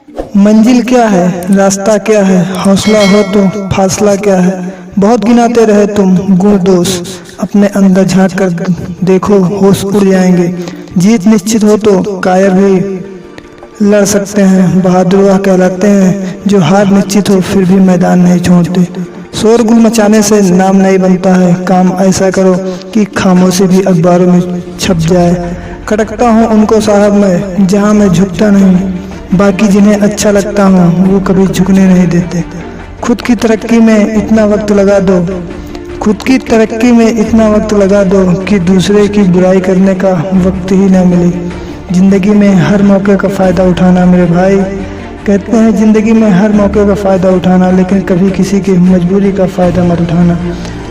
मंजिल क्या है, रास्ता क्या है, हौसला हो तो फासला क्या है। बहुत गिनाते रहे तुम गुण दोष, अपने अंदर झांक कर देखो होश उड़ जाएंगे। जीत निश्चित हो तो कायर भी लड़ सकते हैं, बहादुर वह कहलाते हैं जो हार निश्चित हो फिर भी मैदान नहीं छोड़ते। शोरगुल मचाने से नाम नहीं बनता है, काम ऐसा करो कि खामोशी भी अखबारों में छप जाए। खटकता हूँ उनको साहब मैं जहाँ मैं झुकता नहीं, बाकी जिन्हें अच्छा लगता हूँ वो कभी झुकने नहीं देते। खुद की तरक्की में इतना वक्त लगा दो, खुद की तरक्की में इतना वक्त लगा दो कि दूसरे की बुराई करने का वक्त ही ना मिले। जिंदगी में हर मौके का फ़ायदा उठाना मेरे भाई, कहते हैं ज़िंदगी में हर मौके का फ़ायदा उठाना, लेकिन कभी किसी की मजबूरी का फ़ायदा मत उठाना।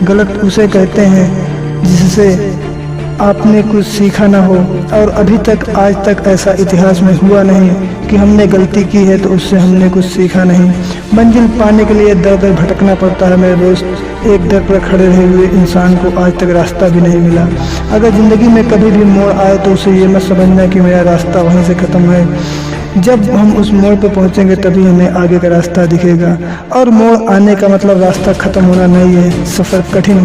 गलत उसे कहते हैं जिससे आपने कुछ सीखा ना हो, और अभी तक आज तक ऐसा इतिहास में हुआ नहीं कि हमने गलती की है तो उससे हमने कुछ सीखा नहीं। मंजिल पाने के लिए दर दर भटकना पड़ता है मेरे दोस्त। एक दर पर खड़े रहे हुए इंसान को आज तक रास्ता भी नहीं मिला। अगर ज़िंदगी में कभी भी मोड़ आए तो उसे ये मत समझना कि मेरा रास्ता वहीं से ख़त्म है। जब हम उस मोड़ पर पहुंचेंगे तभी हमें आगे का रास्ता दिखेगा। और मोड़ आने का मतलब रास्ता ख़त्म होना नहीं है, सफ़र कठिन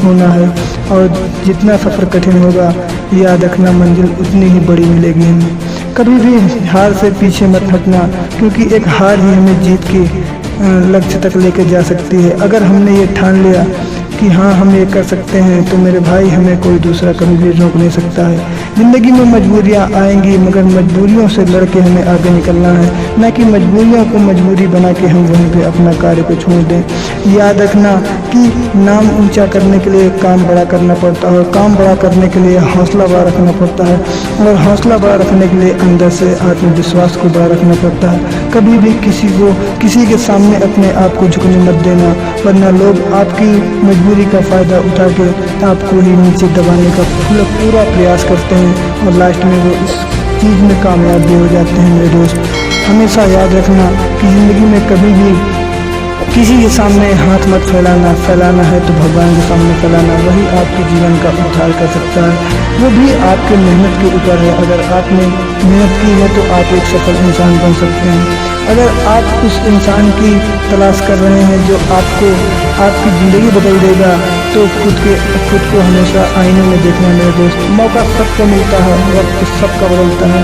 होना है। और जितना सफ़र कठिन होगा याद रखना मंजिल उतनी ही बड़ी मिलेगी हमें। कभी भी हार से पीछे मत हटना, क्योंकि एक हार ही हमें जीत के लक्ष्य तक लेकर जा सकती है। अगर हमने ये ठान लिया कि हाँ हम ये कर सकते हैं तो मेरे भाई हमें कोई दूसरा कभी भी रोक नहीं सकता है। ज़िंदगी में मजबूरियाँ आएंगी, मगर मजबूरियों से लड़ के हमें आगे निकलना है, न कि मजबूरियों को मजबूरी बना के हम वहीं पे अपना कार्य को छोड़ दें। याद रखना कि नाम ऊंचा करने के लिए काम बड़ा करना पड़ता है, काम बड़ा करने के लिए हौसला बड़ा रखना पड़ता है, और हौसला बड़ा रखने के लिए अंदर से आत्मविश्वास को बड़ा रखना पड़ता है। कभी भी किसी के सामने अपने आप को झुकने मत देना, वरना लोग आपकी मजबूरी का फ़ायदा उठा के आपको ही नीचे दबाने का पूरा प्रयास करते हैं, और लास्ट में वो इस चीज़ में कामयाब भी हो जाते हैं मेरे दोस्त। हमेशा याद रखना कि ज़िंदगी में कभी भी किसी के सामने हाथ मत फैलाना है तो भगवान के सामने फैलाना, वही आपके जीवन का उद्धार कर सकता है। वो भी आपके मेहनत के ऊपर है। अगर आपने मेहनत की है तो आप एक सफल इंसान बन सकते हैं। अगर आप उस इंसान की तलाश कर रहे हैं जो आपकी ज़िंदगी बदल देगा, तो खुद को हमेशा आईने में देखना मेरे दोस्त। मौका सबको मिलता है, वक्त सबका बदलता है।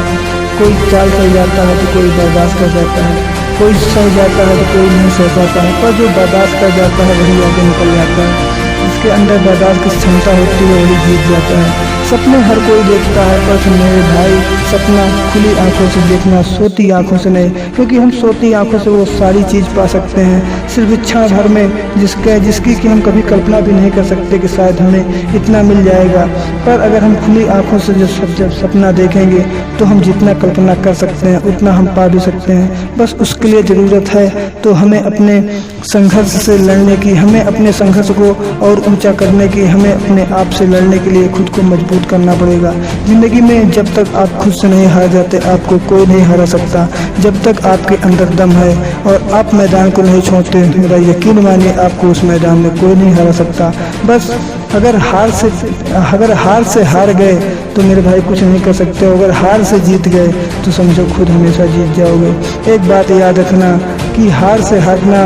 कोई चाल चल जाता है तो कोई बर्दाश्त कर जाता है, कोई सह जाता है तो कोई नहीं सह पाता है, पर जो बर्दाश्त कर जाता है वही आगे निकल जाता है। जिसके अंदर बर्दाश्त की क्षमता होती है वही जीत जाता है। सपने हर कोई देखता है, पर मेरे भाई सपना खुली आंखों से देखना, सोती आंखों से नहीं, क्योंकि हम सोती आंखों से वो सारी चीज़ पा सकते हैं सिर्फ इच्छा भर में, जिसकी कि हम कभी कल्पना भी नहीं कर सकते कि शायद हमें इतना मिल जाएगा। पर अगर हम खुली आंखों से जब सपना देखेंगे तो हम जितना कल्पना कर सकते हैं उतना हम पा भी सकते हैं। बस उसके लिए ज़रूरत है तो हमें अपने संघर्ष से लड़ने की, हमें अपने संघर्ष को और ऊंचा करने की, हमें अपने आप से लड़ने के लिए खुद को मजबूत करना पड़ेगा। ज़िंदगी में जब तक आप खुद से नहीं हार जाते आपको कोई नहीं हरा सकता। जब तक आपके अंदर दम है और आप मैदान को नहीं छोड़ते, मेरा यकीन मानिए आपको उस मैदान में कोई नहीं हरा सकता। बस अगर हार से हार गए तो मेरे भाई कुछ नहीं कर सकते हो। अगर हार से जीत गए तो समझो खुद हमेशा जीत जाओगे। एक बात याद रखना कि हार से हारना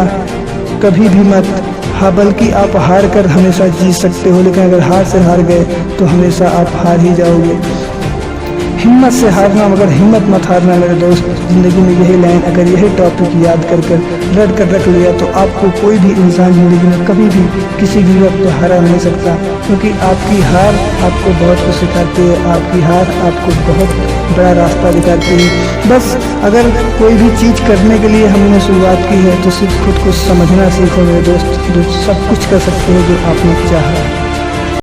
कभी भी मत, हाँ बल्कि आप हार कर हमेशा जीत सकते हो, लेकिन अगर हार से हार गए तो हमेशा आप हार ही जाओगे। हिम्मत से हारना मगर हिम्मत मत हारना मेरे दोस्त। ज़िंदगी में यही लाइन, अगर यही टॉपिक याद कर रट कर रख लिया तो आपको कोई भी इंसान ज़िंदगी में कभी भी किसी भी वक्त हरा नहीं सकता, क्योंकि आपकी हार आपको बहुत कुछ सिखाती है, आपकी हार आपको बहुत बड़ा रास्ता दिखाती है। बस अगर कोई भी चीज़ करने के लिए हमने शुरुआत की है तो सिर्फ खुद को समझना सीखो मेरे दोस्त, जो सब कुछ कर सकते हो जो आपने चाहा।